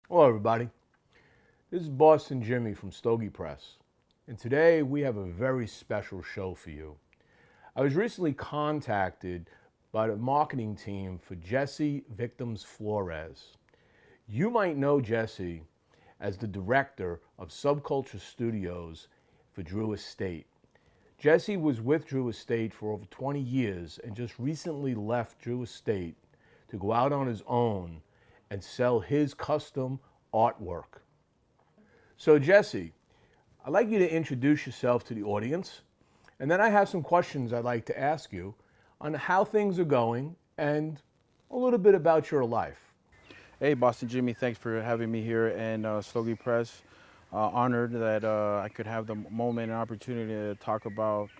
Hello, everybody. This is Boston Jimmie from Stogie Press, and today we have a very special show for you. I was recently contacted by the marketing team for Jessi VICTMS Flores. You might know Jessi as the director of Subculture Studios for Drew Estate. Jessi was with Drew Estate for over 20 years and just recently left Drew Estate to go out on his own and sell his custom artwork. So, Jessi, I'd like you to introduce yourself to the audience, and then I have some questions I'd like to ask you on how things are going and a little bit about your life. Hey, Boston Jimmy, thanks for having me here in Stogie Press. Honored that I could have the moment and opportunity to talk about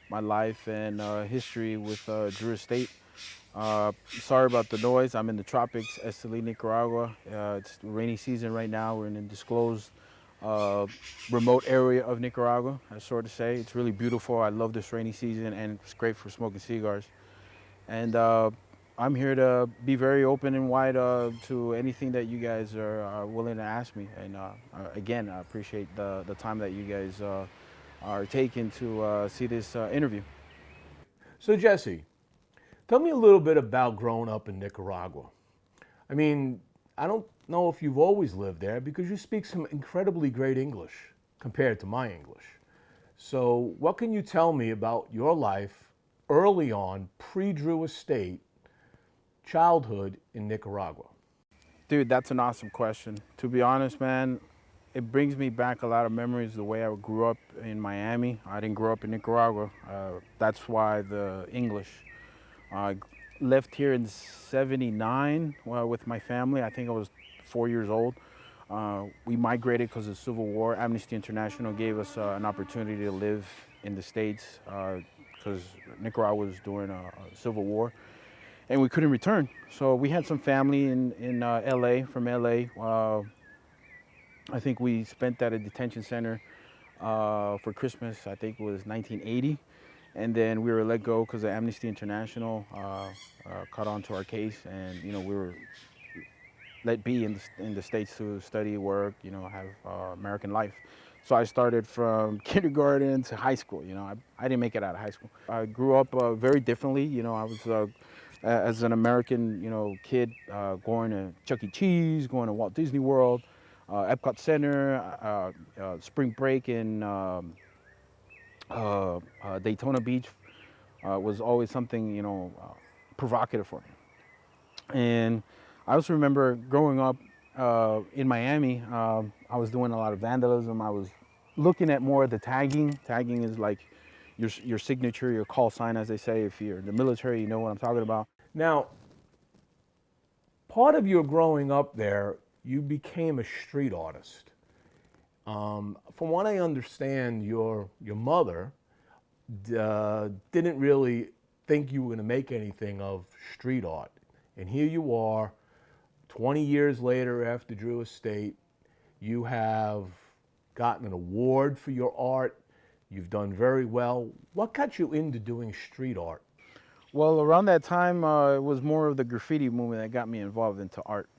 my life and history with Drew Estate. Sorry about the noise. I'm in the tropics, Esteli, Nicaragua. It's rainy season right now. We're in a disclosed uh, remote area of Nicaragua, I sort of say. It's really beautiful. I love this rainy season, and it's great for smoking cigars. And I'm here to be very open and wide to anything that you guys are willing to ask me. And again, I appreciate the time that you guys are taking to see this interview. So, Jessi, tell me a little bit about growing up in Nicaragua. I mean, I don't know if you've always lived there because you speak some incredibly great English compared to my English. So, what can you tell me about your life early on, pre Drew Estate, childhood in Nicaragua? Dude, that's an awesome question. To be honest, man, it brings me back a lot of memories the way I grew up in Miami. I didn't grow up in Nicaragua. That's why the English. I left here in '79 with my family. I think I was 4 years old. We migrated because of the Civil War. Amnesty International gave us an opportunity to live in the States because Nicaragua was during a Civil War, and we couldn't return. So we had some family in LA, from LA. I think we spent at a detention center for Christmas. I think it was 1980. And then we were let go because of Amnesty International caught on to our case, and we were let be in the States to study, work, have American life. So I started from kindergarten to high school. I didn't make it out of high school. I grew up very differently. I was as an American, kid, going to Chuck E. Cheese, going to Walt Disney World, Epcot Center, spring break in Daytona Beach was always something, provocative for me. And I also remember growing up in Miami, I was doing a lot of vandalism. I was looking at more of the tagging. Tagging is like your signature, your call sign, as they say. If you're in the military, you know what I'm talking about. Now, part of your growing up there, you became a street artist. From what I understand, your mother didn't really think you were going to make anything of street art. And here you are, 20 years later after Drew Estate, you have gotten an award for your art. You've done very well. What got you into doing street art? Well, around that time, it was more of the graffiti movement that got me involved into art.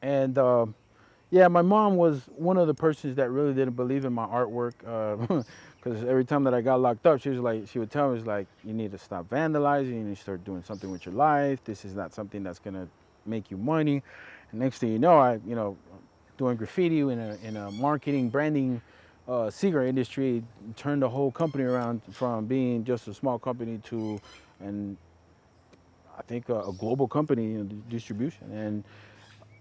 And yeah, my mom was one of the persons that really didn't believe in my artwork. Because every time that I got locked up, she would tell me, you need to stop vandalizing, you need to start doing something with your life. This is not something that's gonna make you money. And next thing you know, doing graffiti in a marketing, branding, cigar industry, turned the whole company around from being just a small company to, and I think a global company in distribution. And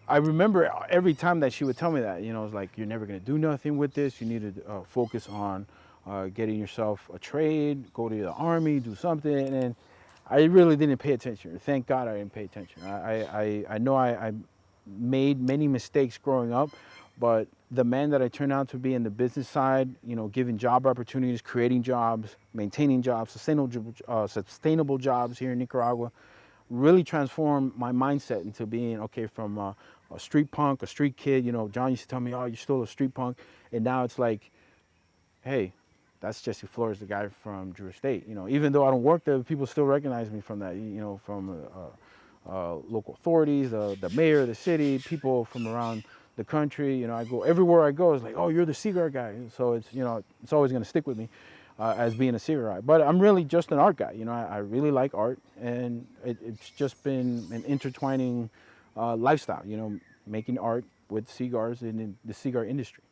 I remember every time that she would tell me that, it's like, you're never going to do nothing with this. You need to focus on getting yourself a trade, go to the army, do something. And I really didn't pay attention. Thank God I didn't pay attention. I know I made many mistakes growing up, but the man that I turned out to be in the business side, giving job opportunities, creating jobs, maintaining jobs, sustainable jobs here in Nicaragua, really transformed my mindset into being, okay, from a street punk, a street kid. John used to tell me, oh, you're still a street punk. And now it's like, hey, that's Jessi Flores, the guy from Drew Estate. Even though I don't work there, people still recognize me from that, from local authorities, the mayor of the city, people from around the country. You know, I go everywhere I go. It's like, oh, you're the cigar guy. So it's, you know, it's always going to stick with me as being a cigar guy. But I'm really just an art guy. You know, I really like art, and it's just been an intertwining lifestyle. You know, making art with cigars in the cigar industry.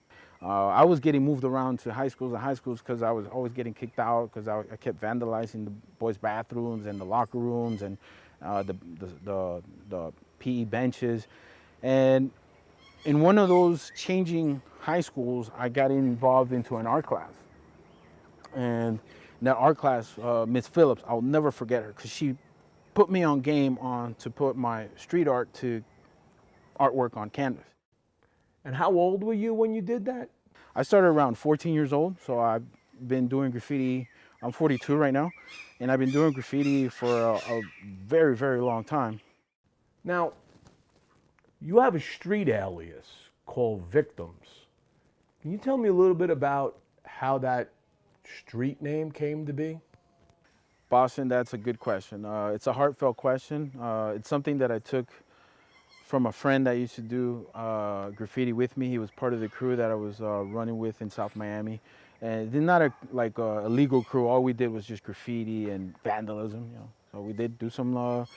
I was getting moved around to high schools and high schools because I was always getting kicked out because I kept vandalizing the boys' bathrooms and the locker rooms and the PE benches. And in one of those changing high schools, I got involved into an art class. And in that art class, Miss Phillips, I'll never forget her because she put me on game on to put my street art to artwork on canvas. And how old were you when you did that? I started around 14 years old, so I've been doing graffiti. I'm 42 right now, and I've been doing graffiti for a very, very long time. Now, you have a street alias called VICTMS. Can you tell me a little bit about how that street name came to be? Boston, that's a good question. It's a heartfelt question. It's something that I took from a friend that used to do graffiti with me. He was part of the crew that I was running with in South Miami. And it's not a legal crew. All we did was just graffiti and vandalism, you know. So we did do some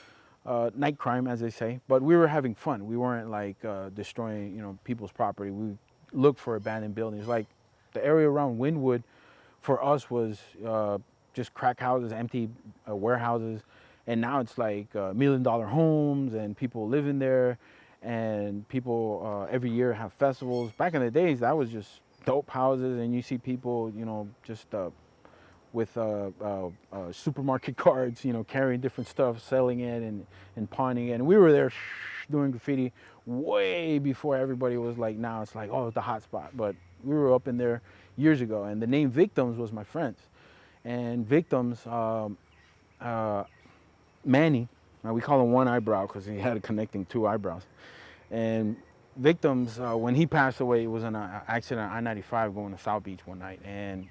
night crime, as they say, but we were having fun. We weren't like destroying, you know, people's property. We looked for abandoned buildings. Like the area around Wynwood for us was just crack houses, empty warehouses. And now it's like $1 million homes and people live in there, and people every year have festivals. Back in the days, that was just dope houses, and you see people, you know, just with supermarket cards, you know, carrying different stuff, selling it and pawning it. And we were there doing graffiti way before everybody was like, now it's like, oh, it's the hot spot. But we were up in there years ago, and the name VICTMS was my friend's. And VICTMS, Manny, we call him one eyebrow because he had a connecting two eyebrows. And VICTMS, when he passed away, it was in an accident on I-95 going to South Beach one night. And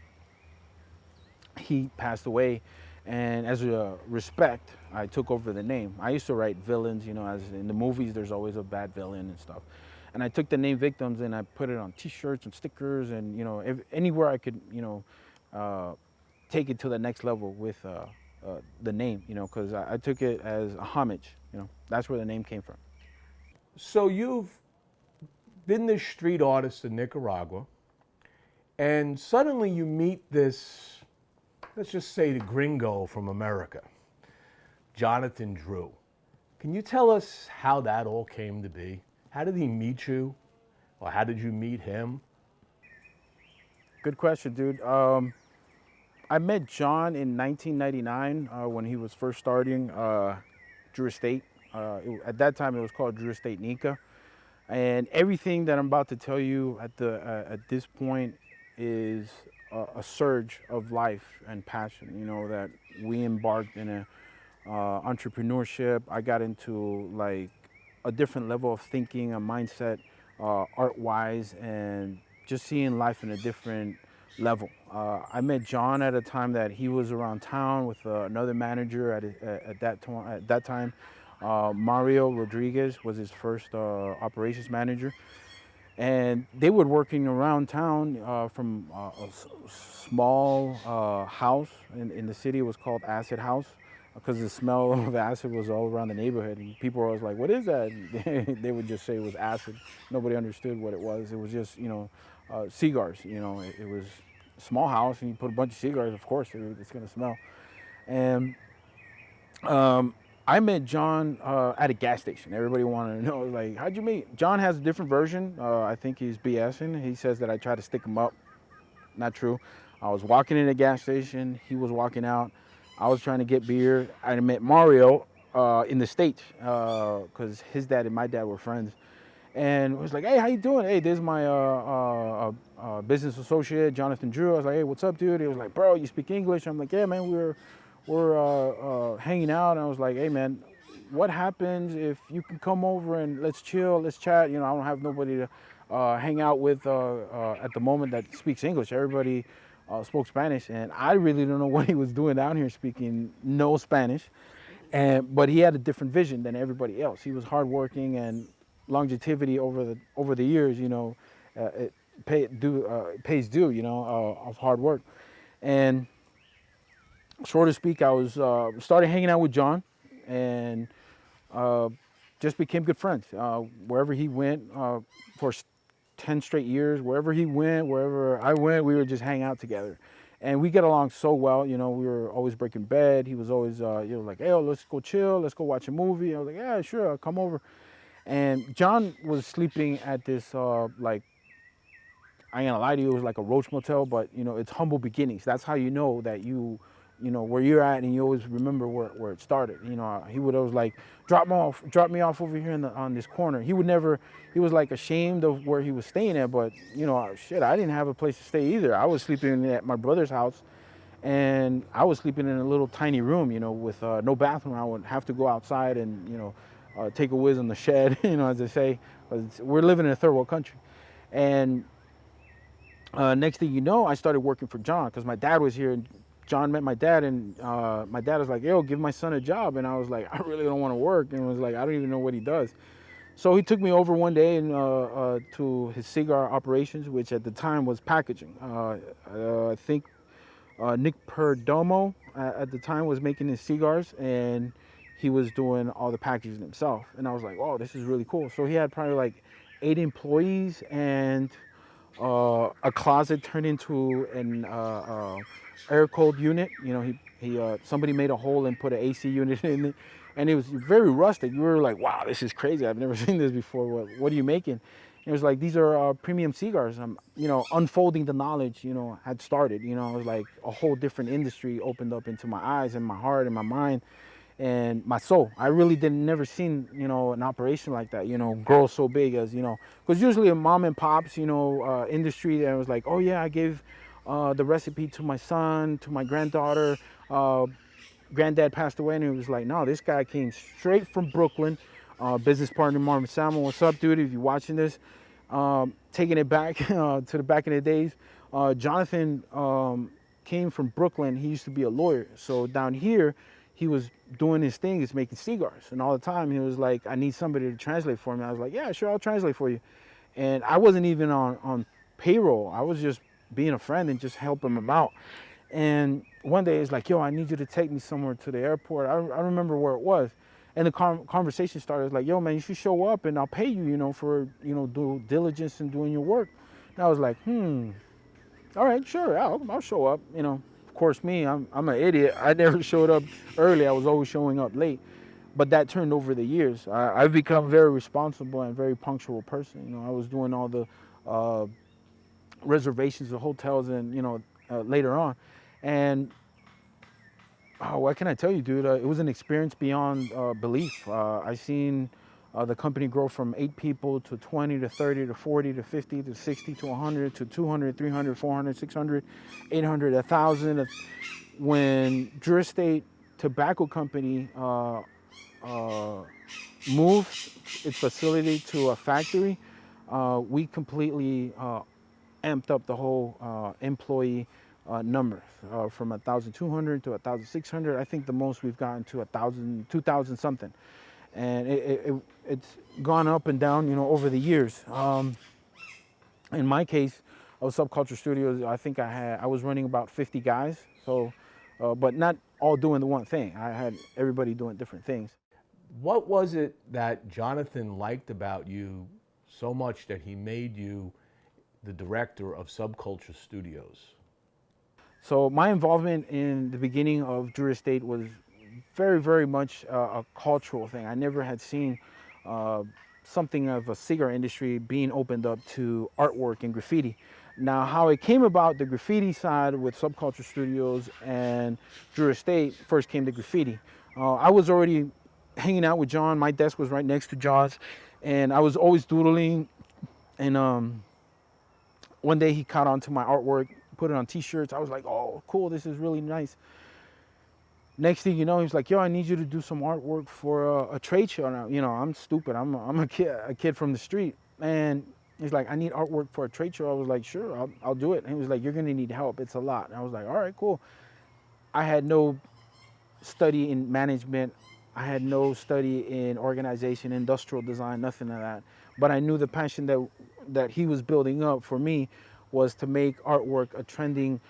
he passed away. And as a respect, I took over the name. I used to write villains, you know, as in the movies, there's always a bad villain and stuff. And I took the name VICTMS and I put it on T-shirts and stickers and, you know, anywhere I could, you know, take it to the next level with the name, you know, because I took it as a homage, you know. That's where the name came from. So you've been this street artist in Nicaragua, and suddenly you meet this, let's just say the gringo from America, Jonathan Drew. Can you tell us how that all came to be? How did he meet you? Or how did you meet him? Good question, dude. I met John in 1999 when he was first starting Drew Estate. At that time, it was called Drew Estate Nica. And everything that I'm about to tell you at this point is a surge of life and passion. You know, that we embarked in a entrepreneurship. I got into like a different level of thinking, a mindset, art-wise, and just seeing life in a different level. I met John at a time that he was around town with another manager at that time. Mario Rodriguez was his first operations manager. And they were working around town from a small house in the city. It was called Acid House because the smell of acid was all around the neighborhood. And people were always like, what is that? And they would just say it was acid. Nobody understood what it was. It was just, you know, cigars. You know, it was a small house and you put a bunch of cigars, of course, it's going to smell. And I met John at a gas station. Everybody wanted to know, like, how'd you meet? John has a different version. I think he's BSing. He says that I tried to stick him up. Not true. I was walking in a gas station. He was walking out. I was trying to get beer. I met Mario in the States because his dad and my dad were friends. And it was like, hey, how you doing? Hey, this is my business associate, Jonathan Drew. I was like, hey, what's up, dude? He was like, bro, you speak English? I'm like, yeah, man, we're hanging out. And I was like, hey, man, what happens if you can come over and let's chill, let's chat? You know, I don't have nobody to hang out with at the moment that speaks English. Everybody spoke Spanish, and I really don't know what he was doing down here speaking no Spanish. But he had a different vision than everybody else. He was hardworking, and longevity over the years, it pays due, of hard work. And so to speak, I was started hanging out with John, and uh, just became good friends. Wherever he went, for 10 straight years, wherever he went, wherever I went, we would just hang out together. And we get along so well, we were always breaking bread. He was always, like, hey, let's go chill, let's go watch a movie. I was like, yeah, sure, I'll come over. And John was sleeping at this, like, I ain't gonna lie to you, it was like a roach motel, but it's humble beginnings. That's how you know that where you're at, and you always remember where it started. He would always like drop me off over here on this corner. He was like ashamed of where he was staying at, but shit, I didn't have a place to stay either. I was sleeping at my brother's house, and I was sleeping in a little tiny room, with no bathroom. I would have to go outside and take a whiz in the shed, as they say. We're living in a third world country, and next thing you know, I started working for John because my dad was here, and John met my dad, and my dad was like, yo, give my son a job. And I was like, I really don't want to work. And was like, I don't even know what he does. So he took me over one day and to his cigar operations, which at the time was packaging. I think Nick Perdomo at the time was making his cigars, and he was doing all the packaging himself. And I was like, oh, this is really cool. So he had probably like 8 employees, and a closet turned into an air cold unit. He somebody made a hole and put an AC unit in it, and it was very rustic. You were like, wow, this is crazy. I've never seen this before. What are you making? And it was like, these are premium cigars. Unfolding the knowledge, had started. It was like a whole different industry opened up into my eyes and my heart and my mind and my soul. I really never seen, an operation like that, grow so big as, because usually a mom and pops, industry that was like, oh yeah, I gave the recipe to my son, to my granddaughter. Granddad passed away, and it was like, no, this guy came straight from Brooklyn. Business partner Marvin Salmon, what's up, dude? If you're watching this, taking it back to the back in the days, Jonathan came from Brooklyn. He used to be a lawyer, so down here he was doing his thing, is making cigars, and all the time he was like, I need somebody to translate for me. I was like, yeah, sure, I'll translate for you. And I wasn't even on payroll. I was just being a friend and just helping him out. And one day it's like, yo, I need you to take me somewhere to the airport. I remember where it was. And the conversation started. It's like, yo, man, you should show up and I'll pay you, for, due diligence and doing your work. And I was like, all right, sure, I'll show up. Of course, me, I'm an idiot. I never showed up early. I was always showing up late. But that turned over the years. I've become a very responsible and very punctual person. I was doing all the reservations of hotels and, later on. And what can I tell you, dude? It was an experience beyond belief. I seen the company grow from 8 people to 20 to 30 to 40 to 50 to 60 to 100 to 200, 300, 400, 600, 800, 1,000. When Drew Estate Tobacco Company moved its facility to a factory, we completely amped up the whole employee numbers from 1,200 to 1,600. I think the most we've gotten to 1,000, 2,000 something, and it's gone up and down, over the years. In my case, of Subculture Studios, I think I was running about 50 guys. So, but not all doing the one thing. I had everybody doing different things. What was it that Jonathan liked about you so much that he made you the director of Subculture Studios? So my involvement in the beginning of Drew Estate was very, very much a cultural thing. I never had seen something of a cigar industry being opened up to artwork and graffiti. Now, how it came about, the graffiti side with Subculture Studios and Drew Estate, first came the graffiti. I was already hanging out with John. My desk was right next to John's, and I was always doodling. And one day he caught on to my artwork, put it on t-shirts. I was like, oh, cool, this is really nice. Next thing you know, he's like, yo, I need you to do some artwork for a trade show. And I'm stupid. I'm a kid from the street. And he's like, I need artwork for a trade show. I was like, sure, I'll do it. And he was like, you're going to need help. It's a lot. And I was like, all right, cool. I had no study in management. I had no study in organization, industrial design, nothing of that. But I knew the passion that he was building up for me was to make artwork a trending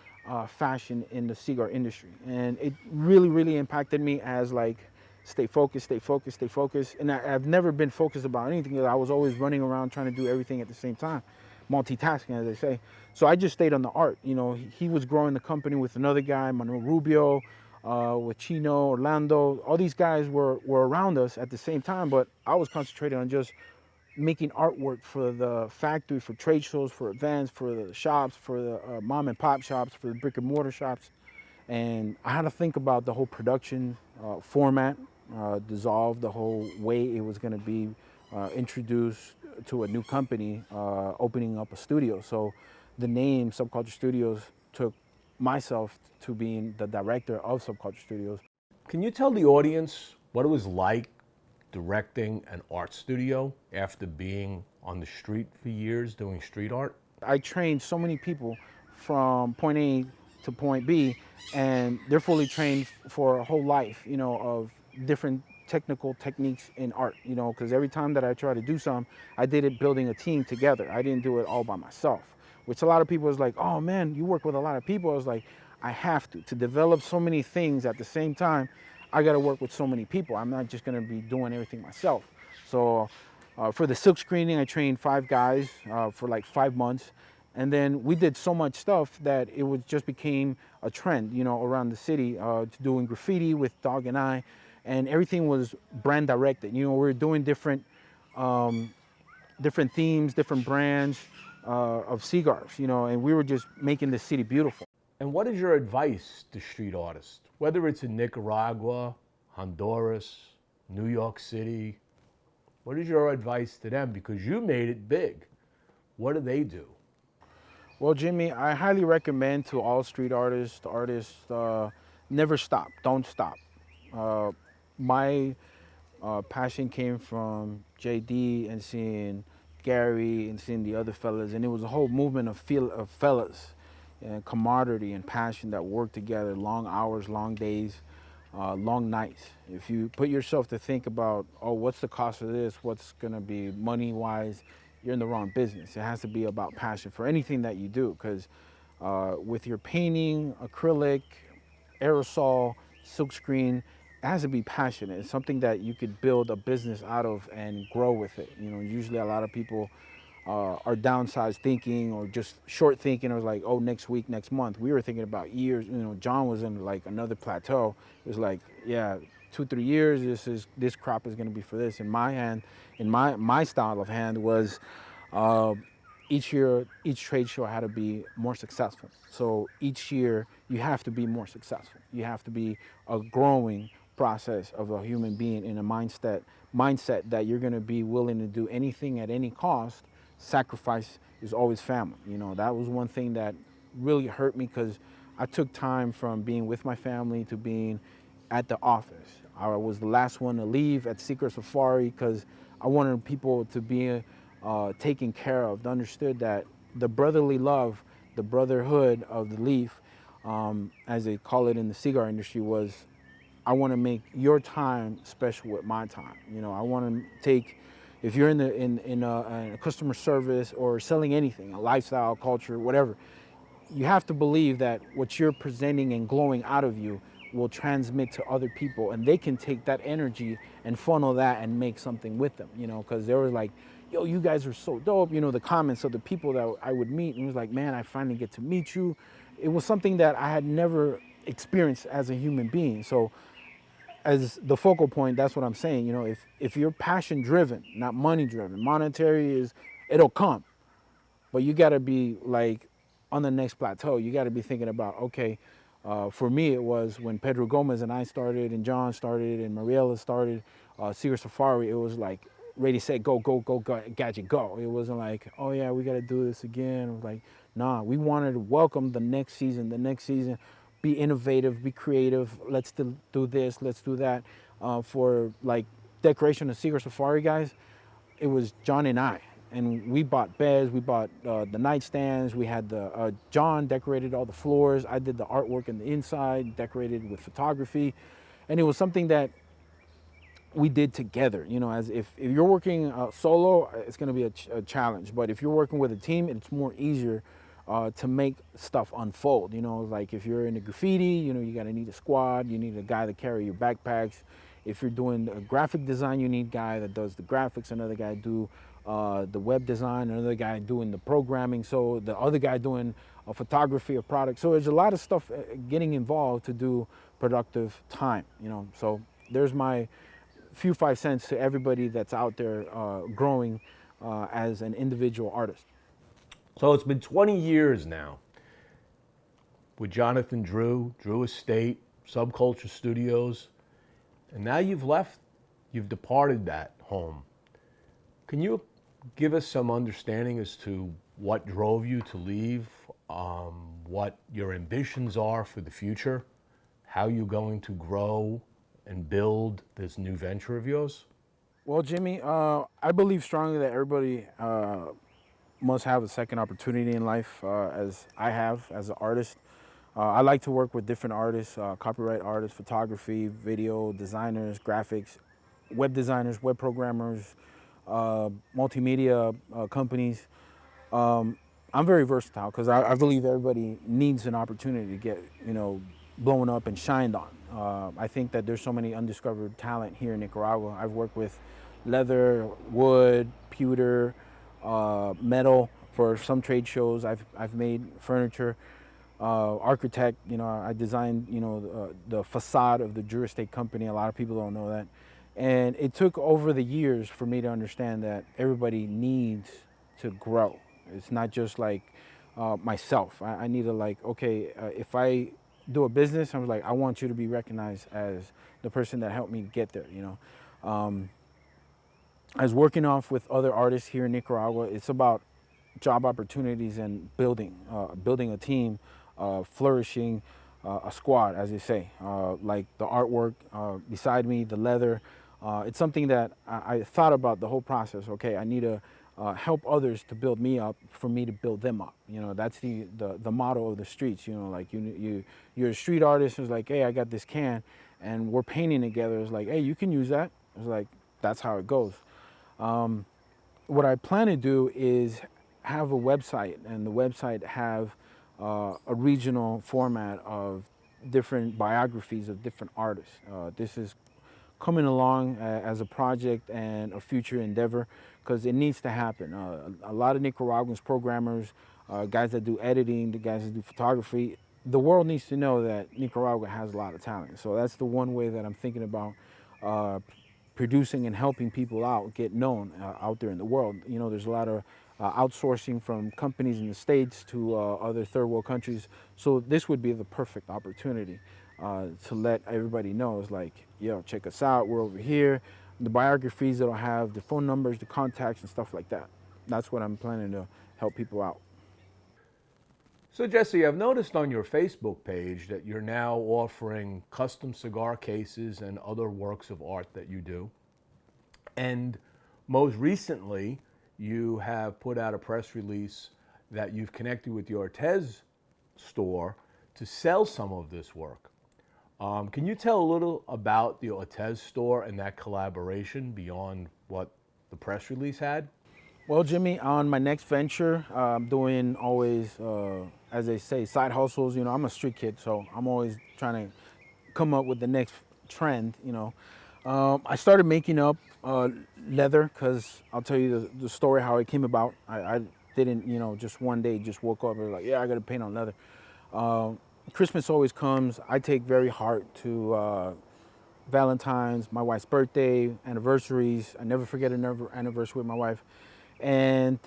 fashion in the cigar industry. And it really, really impacted me as like, stay focused, stay focused, stay focused. And I've never been focused about anything. I was always running around trying to do everything at the same time, multitasking, as they say. So I just stayed on the art. You know, he was growing the company with another guy, Manuel Rubio, with Chino, Orlando. All these guys were around us at the same time, but I was concentrated on just making artwork for the factory, for trade shows, for events, for the shops, for the mom and pop shops, for the brick and mortar shops. And I had to think about the whole production format, dissolve the whole way it was going to be introduced to a new company, opening up a studio. So the name Subculture Studios took myself to being the director of Subculture Studios. Can you tell the audience what it was like directing an art studio after being on the street for years doing street art? I trained so many people from point A to point B, and they're fully trained for a whole life, you know, of different technical techniques in art, you know, because every time that I try to do something, I did it building a team together. I didn't do it all by myself, which a lot of people was like, oh man, you work with a lot of people. I was like, I have to develop so many things at the same time. I got to work with so many people. I'm not just going to be doing everything myself. So for the silk screening, I trained 5 guys for like 5 months. And then we did so much stuff that it was just became a trend, you know, around the city, to doing graffiti with Dog and I, and everything was brand directed. You know, we were doing different themes, different brands of cigars, you know, and we were just making the city beautiful. And what is your advice to street artists, whether it's in Nicaragua, Honduras, New York City? What is your advice to them? Because you made it big. What do they do? Well, Jimmie, I highly recommend to all street artists, never stop, don't stop. My passion came from JD and seeing Gary and seeing the other fellas, and it was a whole movement of fellas and camaraderie and passion that worked together, long hours, long days, long nights. If you put yourself to think about, oh, what's the cost of this, what's gonna be money-wise, you're in the wrong business. It has to be about passion for anything that you do, because with your painting, acrylic, aerosol, silkscreen, it has to be passionate. It's something that you could build a business out of and grow with it. You know, usually a lot of people are downsized thinking or just short thinking. It was like, oh, next week, next month. We were thinking about years. You know, John was in like another plateau. It was like, yeah, 2-3 years. This crop is going to be for this. In my hand, in my style of hand was each year, each trade show had to be more successful. So each year you have to be more successful. You have to be a growing process of a human being in a mindset that you're going to be willing to do anything at any cost. Sacrifice is always family. You know, that was one thing that really hurt me, because I took time from being with my family to being at the office. I was the last one to leave at Cigar Safari because I wanted people to be taken care of, to understood that the brotherly love, the brotherhood of the leaf, as they call it in the cigar industry, was I want to make your time special with my time. You know, I want to take, if you're in a customer service or selling anything, a lifestyle, culture, whatever, you have to believe that what you're presenting and glowing out of you will transmit to other people, and they can take that energy and funnel that and make something with them, you know, because they were like, yo, you guys are so dope. You know, the comments of the people that I would meet, and it was like, man, I finally get to meet you. It was something that I had never experienced as a human being. So as the focal point, that's what I'm saying. You know, if you're passion driven, not money driven, monetary it'll come, but you got to be like on the next plateau. You got to be thinking about, okay, for me it was when Pedro Gomez and I started, and John started, and Mariela started Cigar Safari. It was like ready, set, go, go, go, go, gadget, go. It wasn't like, oh yeah, we got to do this again. It was like, nah, we wanted to welcome the next season, be innovative, be creative. Let's do this, let's do that. For like decoration of Cigar Safari, guys, it was John and I. And we bought beds, we bought the nightstands, we had John decorated all the floors, I did the artwork in the inside, decorated with photography. And it was something that we did together. You know, as if you're working solo, it's going to be a challenge. But if you're working with a team, it's more easier to make stuff unfold. You know, like if you're in the graffiti, you know, you got to need a squad. You need a guy to carry your backpacks. If you're doing a graphic design, you need a guy that does the graphics, another guy do the web design, another guy doing the programming, so the other guy doing a photography of products. So there's a lot of stuff getting involved to do productive time, you know. So there's my few 5 cents to everybody that's out there growing as an individual artist. So it's been 20 years now with Jonathan Drew Estate, Subculture Studios, and now you've departed that home. Can you give us some understanding as to what drove you to leave, what your ambitions are for the future, how you're going to grow and build this new venture of yours? Well, Jimmie, I believe strongly that everybody must have a second opportunity in life, as I have as an artist. I like to work with different artists, copyright artists, photography, video designers, graphics, web designers, web programmers, multimedia companies. I'm very versatile because I believe everybody needs an opportunity to get, you know, blown up and shined on. I think that there's so many undiscovered talent here in Nicaragua. I've worked with leather, wood, pewter, metal for some trade shows. I've made furniture. Architect, you know, I designed, you know, the facade of the Drew Estate company. A lot of people don't know that. And it took over the years for me to understand that everybody needs to grow. It's not just like myself. I need to like, okay, if I do a business, I'm like, I want you to be recognized as the person that helped me get there, you know. I was working off with other artists here in Nicaragua. It's about job opportunities and building a team, flourishing a squad, as they say. Like the artwork beside me, the leather. It's something that I thought about the whole process. Okay, I need to help others to build me up for me to build them up. You know, that's the motto of the streets. You know, like you're a street artist. It's like, hey, I got this can, and we're painting together. It's like, hey, you can use that. It's like that's how it goes. What I plan to do is have a website, and the website have a regional format of different biographies of different artists. This is coming along as a project and a future endeavor because it needs to happen. A lot of Nicaraguans, programmers, guys that do editing, the guys that do photography, the world needs to know that Nicaragua has a lot of talent. So that's the one way that I'm thinking about producing and helping people out get known out there in the world. You know, there's a lot of outsourcing from companies in the States to other third world countries. So this would be the perfect opportunity to let everybody know. It's like, yo, check us out, we're over here. The biographies that'll have the phone numbers, the contacts and stuff like that. That's what I'm planning to help people out. So, Jessi, I've noticed on your Facebook page that you're now offering custom cigar cases and other works of art that you do. And most recently, you have put out a press release that you've connected with the Ortez store to sell some of this work. Can you tell a little about the Ortez store and that collaboration beyond what the press release had? Well, Jimmie, on my next venture, I'm doing always, as they say, side hustles. You know, I'm a street kid, so I'm always trying to come up with the next trend, you know. I started making up leather because I'll tell you the story how it came about. I didn't, you know, just one day just woke up and was like, yeah, I got to paint on leather. Christmas always comes. I take very hard to Valentine's, my wife's birthday, anniversaries. I never forget an anniversary with my wife. And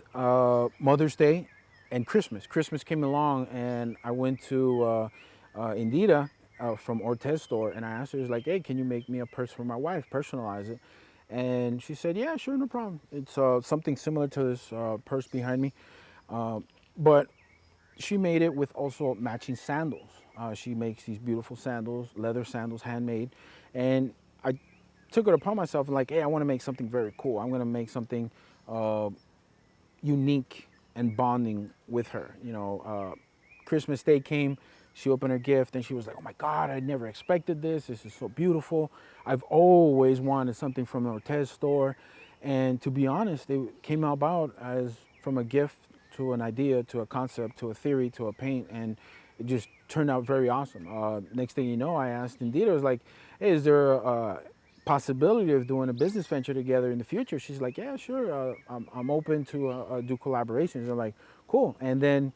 Mother's Day and Christmas. Christmas came along and I went to Indira from Ortez store and I asked her, like, hey, can you make me a purse for my wife, personalize it? And she said, yeah, sure, no problem. It's something similar to this purse behind me. But she made it with also matching sandals. She makes these beautiful sandals, leather sandals, handmade. And I took it upon myself and like, hey, I want to make something very cool. I'm going to make something unique and bonding with her. You know, Christmas Day came. She opened her gift and she was like, oh my God, I never expected this. This is so beautiful. I've always wanted something from the Ortez store. And to be honest, it came about as from a gift to an idea, to a concept, to a theory, to a paint. And it just turned out very awesome. Next thing you know, I asked Indeed, I was like, hey, is there a possibility of doing a business venture together in the future? She's like, yeah, sure. I'm open to do collaborations. I'm like, cool. And then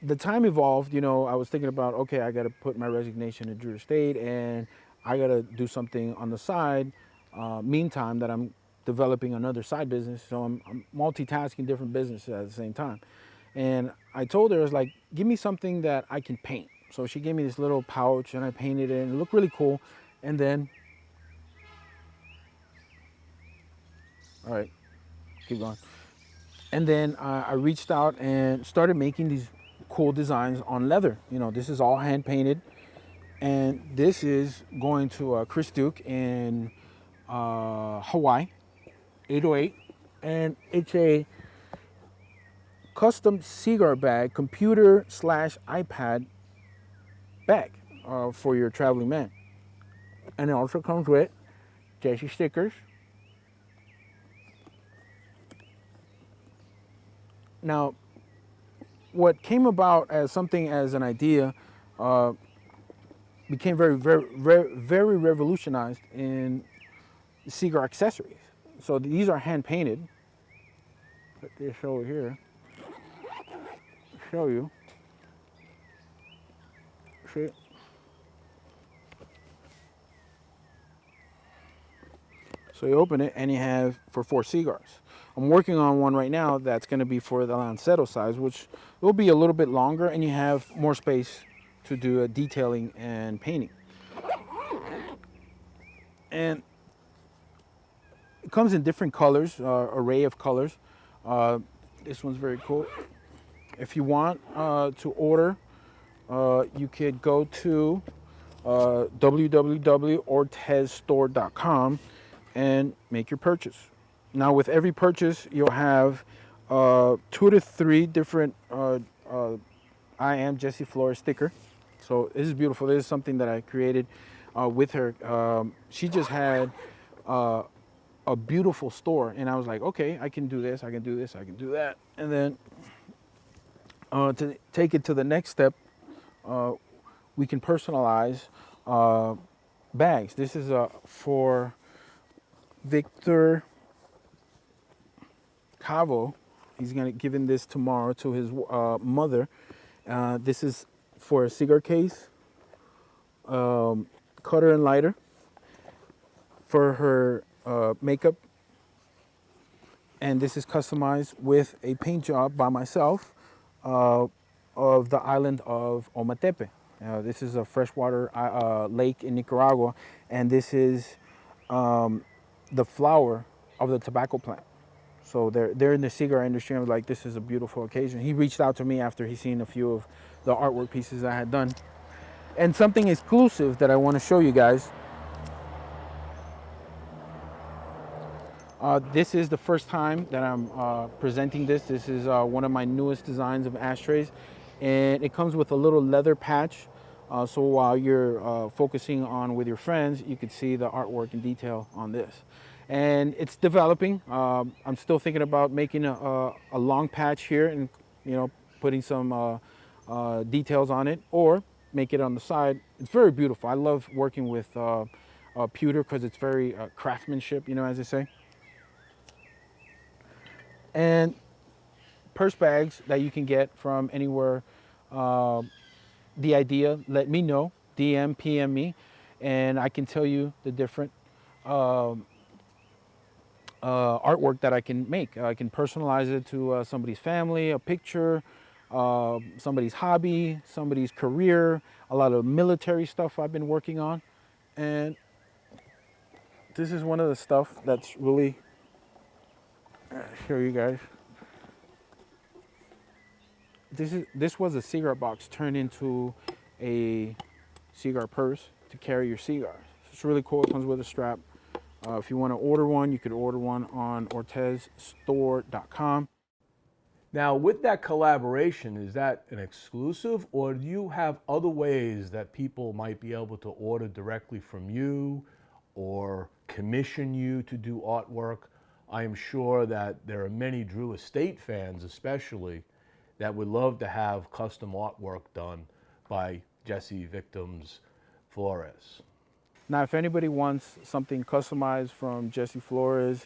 the time evolved. You know, I was thinking about, okay, I got to put my resignation in Drew State and I got to do something on the side. Meantime, that I'm developing another side business. So I'm multitasking different businesses at the same time. And I told her, I was like, give me something that I can paint. So she gave me this little pouch and I painted it and it looked really cool. And then, all right, keep going. And then I reached out and started making these cool designs on leather. You know, this is all hand painted. And this is going to Chris Duke in Hawaii, 808. And it's a custom cigar bag, computer / iPad bag for your traveling man. And it also comes with Jessi stickers. Now, what came about as something as an idea became very revolutionized in cigar accessories. So these are hand painted. Put this over here. Show you. See? So you open it and you have for 4 cigars. I'm working on one right now that's going to be for the Lancero size, which will be a little bit longer and you have more space to do a detailing and painting. And it comes in different colors, array of colors. This one's very cool. If you want to order, you could go to www.ortezstore.com and make your purchase. Now, with every purchase, you'll have 2 to 3 different I am Jessi Flores sticker. So this is beautiful. This is something that I created with her. She just had a beautiful store, and I was like, okay, I can do this, I can do this, I can do that. And then to take it to the next step, we can personalize bags. This is for Victor Cavo. He's gonna giving this tomorrow to his mother. This is for a cigar case, cutter and lighter, for her makeup, and this is customized with a paint job by myself of the island of Ometepe. This is a freshwater lake in Nicaragua, and this is the flower of the tobacco plant. So they're in the cigar industry. I was like, this is a beautiful occasion. He reached out to me after he seen a few of the artwork pieces I had done. And something exclusive that I want to show you guys. This is the first time that I'm presenting this. This is one of my newest designs of ashtrays. And it comes with a little leather patch. So while you're focusing on with your friends, you could see the artwork in detail on this. And it's developing. I'm still thinking about making a long patch here and, you know, putting some details on it, or make it on the side. It's very beautiful. I love working with pewter because it's very craftsmanship, you know, as they say. And purse bags that you can get from anywhere. The idea, let me know, DM, PM me, and I can tell you the different artwork that I can make. I can personalize it to somebody's family, a picture, somebody's hobby, somebody's career, a lot of military stuff I've been working on. And this is one of the stuff that's really, show you guys. This was a cigar box turned into a cigar purse to carry your cigars. It's really cool. It comes with a strap. If you want to order one, you could order one on ortezstore.com. Now, with that collaboration, is that an exclusive, or do you have other ways that people might be able to order directly from you or commission you to do artwork? I am sure that there are many Drew Estate fans, especially, that would love to have custom artwork done by Jessi VICTMS Flores. Now, if anybody wants something customized from Jessi Flores,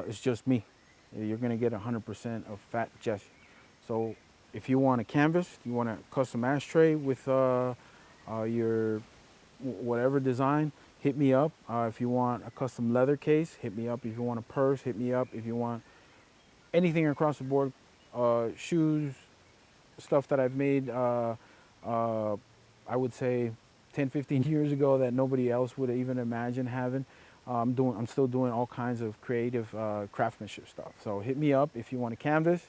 it's just me. You're gonna get 100% of Fat Jessi. So if you want a canvas, you want a custom ashtray with your whatever design, hit me up. If you want a custom leather case, hit me up. If you want a purse, hit me up. If you want anything across the board, shoes, stuff that I've made, I would say 10, 15 years ago that nobody else would even imagine having. I'm still doing all kinds of creative craftsmanship stuff. So hit me up if you want a canvas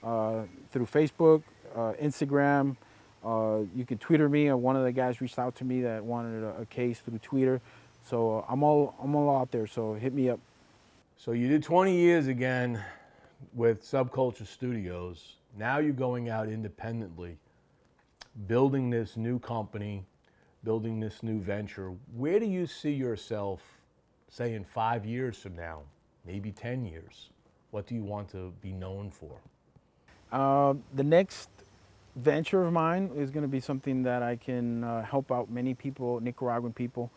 through Facebook, Instagram. You can Twitter me. One of the guys reached out to me that wanted a case through Twitter. So I'm all out there. So hit me up. So you did 20 years again with Subculture Studios. Now you're going out independently, building this new company, building this new venture. Where do you see yourself, say, in 5 years from now, maybe 10 years? What do you want to be known for? The next venture of mine is going to be something that I can help out many people, Nicaraguan people,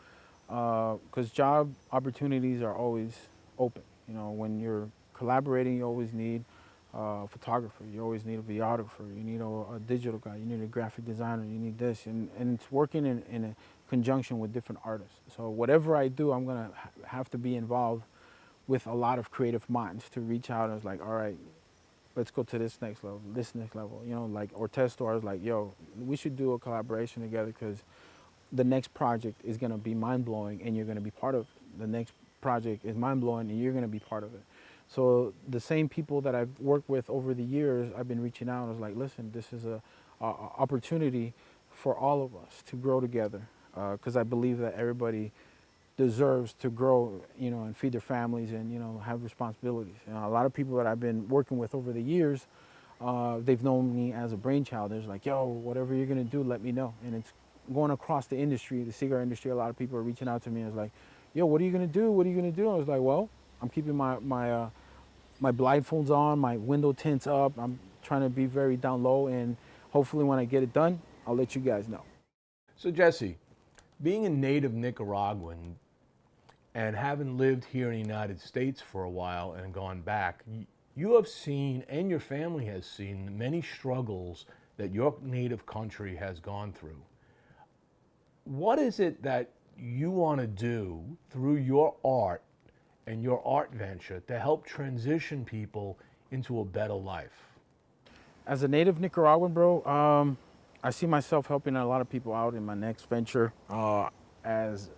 because job opportunities are always open. You know, when you're collaborating, you always need a photographer, you always need a videographer, you need a digital guy, you need a graphic designer, you need this, and it's working in a conjunction with different artists. So whatever I do, I'm gonna have to be involved with a lot of creative minds to reach out and it's like, all right, let's go to this next level, you know, like Ortez Store is like, yo, we should do a collaboration together because the next project is gonna be mind-blowing and you're gonna be part of it. The next project is mind-blowing and you're gonna be part of it. So the same people that I've worked with over the years, I've been reaching out. I was like, listen, this is a opportunity for all of us to grow together, because I believe that everybody deserves to grow, you know, and feed their families and, you know, have responsibilities. You know, a lot of people that I've been working with over the years, they've known me as a brainchild. They're like, yo, whatever you're gonna do, let me know. And it's going across the industry, the cigar industry. A lot of people are reaching out to me. It's like, yo, what are you gonna do? What are you gonna do? I was like, well, I'm keeping my blindfolds on, my window tints up. I'm trying to be very down low, and hopefully when I get it done, I'll let you guys know. So Jessi, being a native Nicaraguan and having lived here in the United States for a while and gone back, you have seen, and your family has seen, many struggles that your native country has gone through. What is it that you want to do through your art and your art venture to help transition people into a better life? As a native Nicaraguan, bro, I see myself helping a lot of people out in my next venture. As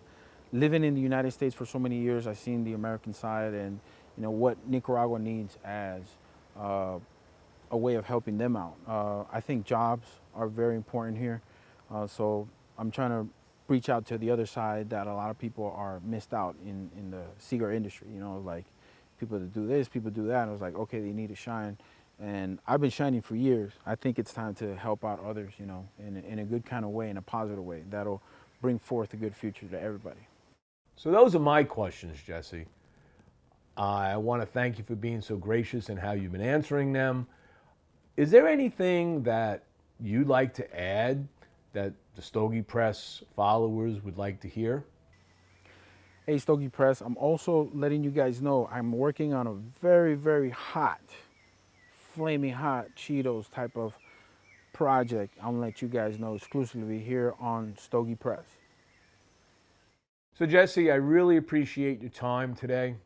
living in the United States for so many years, I've seen the American side and, you know, what Nicaragua needs as a way of helping them out. I think jobs are very important here. So I'm trying to reach out to the other side that a lot of people are missed out in the cigar industry. You know, like people that do this, people do that. And I was like, okay, they need to shine. And I've been shining for years. I think it's time to help out others, you know, in a good kind of way, in a positive way. That'll bring forth a good future to everybody. So those are my questions, Jessi. I want to thank you for being so gracious in how you've been answering them. Is there anything that you'd like to add that the Stogie Press followers would like to hear? Hey, Stogie Press, I'm also letting you guys know I'm working on a very, very hot, flaming hot Cheetos type of project. I'm gonna let you guys know exclusively here on Stogie Press. So Jessi, I really appreciate your time today.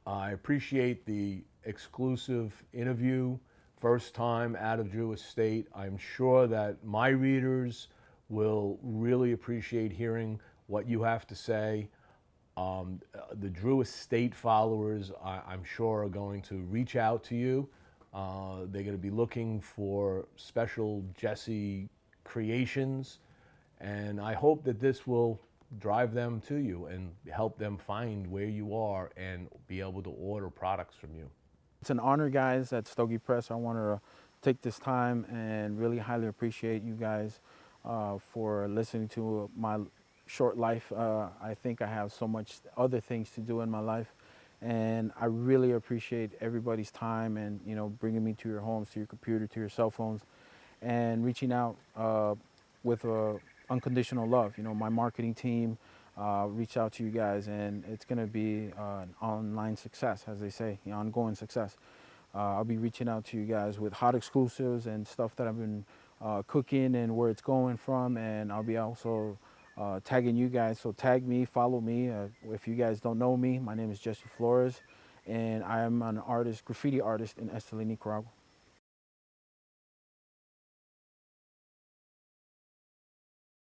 I appreciate the exclusive interview, first time out of Drew Estate. I'm sure that my readers will really appreciate hearing what you have to say. The Drew Estate followers, I'm sure, are going to reach out to you. They're going to be looking for special Jessi creations, and I hope that this will drive them to you and help them find where you are and be able to order products from you. It's an honor, guys, at Stogie Press. I want to take this time and really highly appreciate you guys for listening to my short life. I think I have so much other things to do in my life, and I really appreciate everybody's time and bringing me to your homes, to your computer, to your cell phones, and reaching out with unconditional love. My marketing team reached out to you guys, and it's going to be an online success, as they say, ongoing success. I'll be reaching out to you guys with hot exclusives and stuff that I've been cooking and where it's going from, and I'll be also tagging you guys. So tag me, follow me. If you guys don't know me, my name is Jesse Flores, and I am an artist, graffiti artist in Esteli, Nicaragua.